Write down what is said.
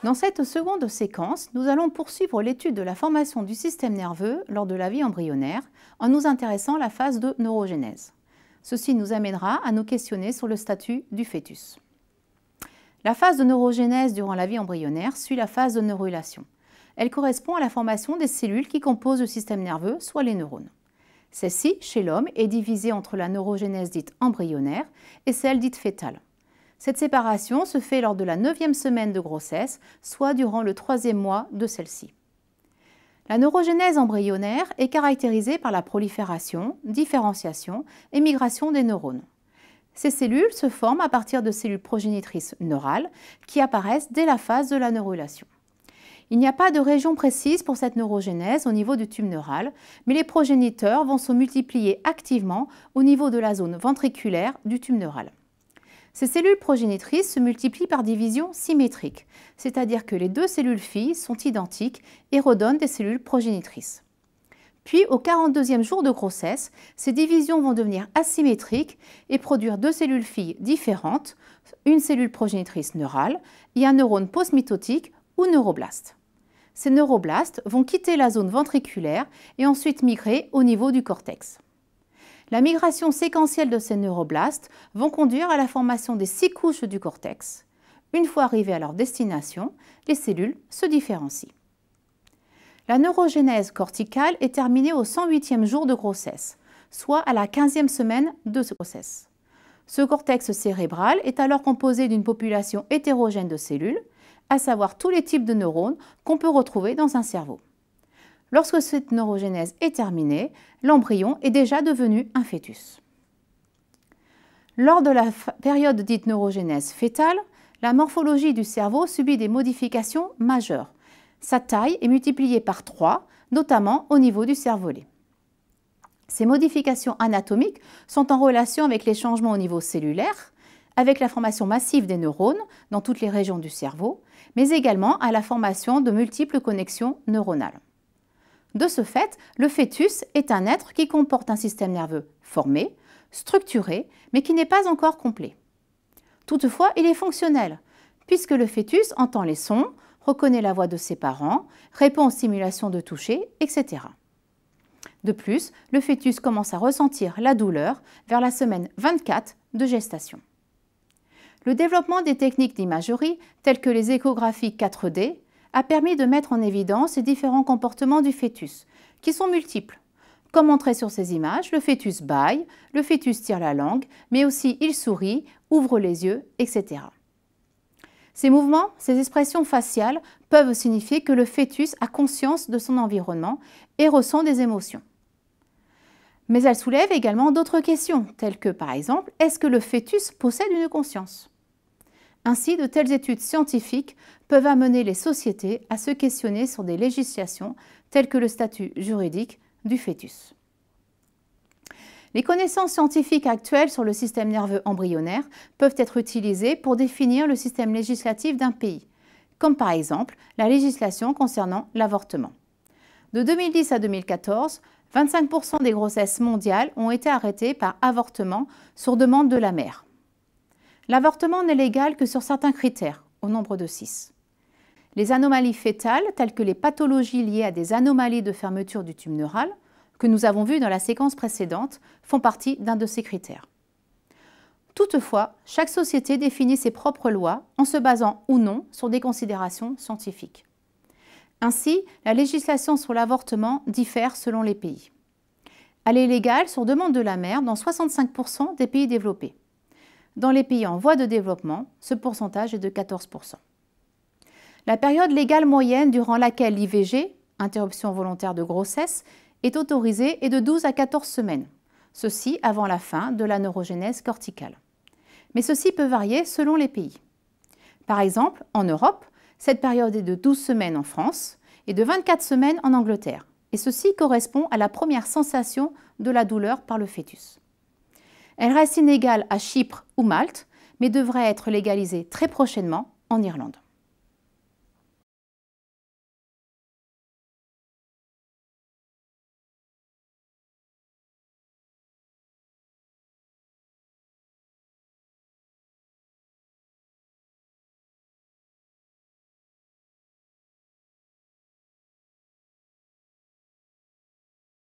Dans cette seconde séquence, nous allons poursuivre l'étude de la formation du système nerveux lors de la vie embryonnaire en nous intéressant à la phase de neurogénèse. Ceci nous amènera à nous questionner sur le statut du fœtus. La phase de neurogénèse durant la vie embryonnaire suit la phase de neurulation. Elle correspond à la formation des cellules qui composent le système nerveux, soit les neurones. Celle-ci, chez l'homme, est divisée entre la neurogénèse dite embryonnaire et celle dite fœtale. Cette séparation se fait lors de la 9e semaine de grossesse, soit durant le 3e mois de celle-ci. La neurogénèse embryonnaire est caractérisée par la prolifération, différenciation et migration des neurones. Ces cellules se forment à partir de cellules progénitrices neurales qui apparaissent dès la phase de la neurulation. Il n'y a pas de région précise pour cette neurogénèse au niveau du tube neural, mais les progéniteurs vont se multiplier activement au niveau de la zone ventriculaire du tube neural. Ces cellules progénitrices se multiplient par division symétrique, c'est-à-dire que les deux cellules filles sont identiques et redonnent des cellules progénitrices. Puis, au 42e jour de grossesse, ces divisions vont devenir asymétriques et produire deux cellules filles différentes, une cellule progénitrice neurale et un neurone postmitotique ou neuroblaste. Ces neuroblastes vont quitter la zone ventriculaire et ensuite migrer au niveau du cortex. La migration séquentielle de ces neuroblastes vont conduire à la formation des 6 couches du cortex. Une fois arrivées à leur destination, les cellules se différencient. La neurogénèse corticale est terminée au 108e jour de grossesse, soit à la 15e semaine de grossesse. Ce cortex cérébral est alors composé d'une population hétérogène de cellules, à savoir tous les types de neurones qu'on peut retrouver dans un cerveau. Lorsque cette neurogénèse est terminée, l'embryon est déjà devenu un fœtus. Lors de la période dite neurogénèse fœtale, la morphologie du cerveau subit des modifications majeures. Sa taille est multipliée par 3, notamment au niveau du cervelet. Ces modifications anatomiques sont en relation avec les changements au niveau cellulaire, avec la formation massive des neurones dans toutes les régions du cerveau, mais également à la formation de multiples connexions neuronales. De ce fait, le fœtus est un être qui comporte un système nerveux formé, structuré, mais qui n'est pas encore complet. Toutefois, il est fonctionnel, puisque le fœtus entend les sons, reconnaît la voix de ses parents, répond aux stimulations de toucher, etc. De plus, le fœtus commence à ressentir la douleur vers la semaine 24 de gestation. Le développement des techniques d'imagerie, telles que les échographies 4D, a permis de mettre en évidence les différents comportements du fœtus, qui sont multiples. Comme montré sur ces images, le fœtus bâille, le fœtus tire la langue, mais aussi il sourit, ouvre les yeux, etc. Ces mouvements, ces expressions faciales peuvent signifier que le fœtus a conscience de son environnement et ressent des émotions. Mais elles soulèvent également d'autres questions, telles que par exemple, est-ce que le fœtus possède une conscience ? Ainsi, de telles études scientifiques peuvent amener les sociétés à se questionner sur des législations telles que le statut juridique du fœtus. Les connaissances scientifiques actuelles sur le système nerveux embryonnaire peuvent être utilisées pour définir le système législatif d'un pays, comme par exemple la législation concernant l'avortement. De 2010 à 2014, 25% des grossesses mondiales ont été arrêtées par avortement sur demande de la mère. L'avortement n'est légal que sur certains critères, au nombre de 6. Les anomalies fœtales, telles que les pathologies liées à des anomalies de fermeture du tube neural, que nous avons vues dans la séquence précédente, font partie d'un de ces critères. Toutefois, chaque société définit ses propres lois en se basant ou non sur des considérations scientifiques. Ainsi, la législation sur l'avortement diffère selon les pays. Elle est légale sur demande de la mère dans 65% des pays développés. Dans les pays en voie de développement, ce pourcentage est de 14%. La période légale moyenne durant laquelle l'IVG, interruption volontaire de grossesse, est autorisée est de 12 à 14 semaines, ceci avant la fin de la neurogénèse corticale. Mais ceci peut varier selon les pays. Par exemple, en Europe, cette période est de 12 semaines en France et de 24 semaines en Angleterre, et ceci correspond à la première sensation de la douleur par le fœtus. Elle reste inégale à Chypre ou Malte, mais devrait être légalisée très prochainement en Irlande.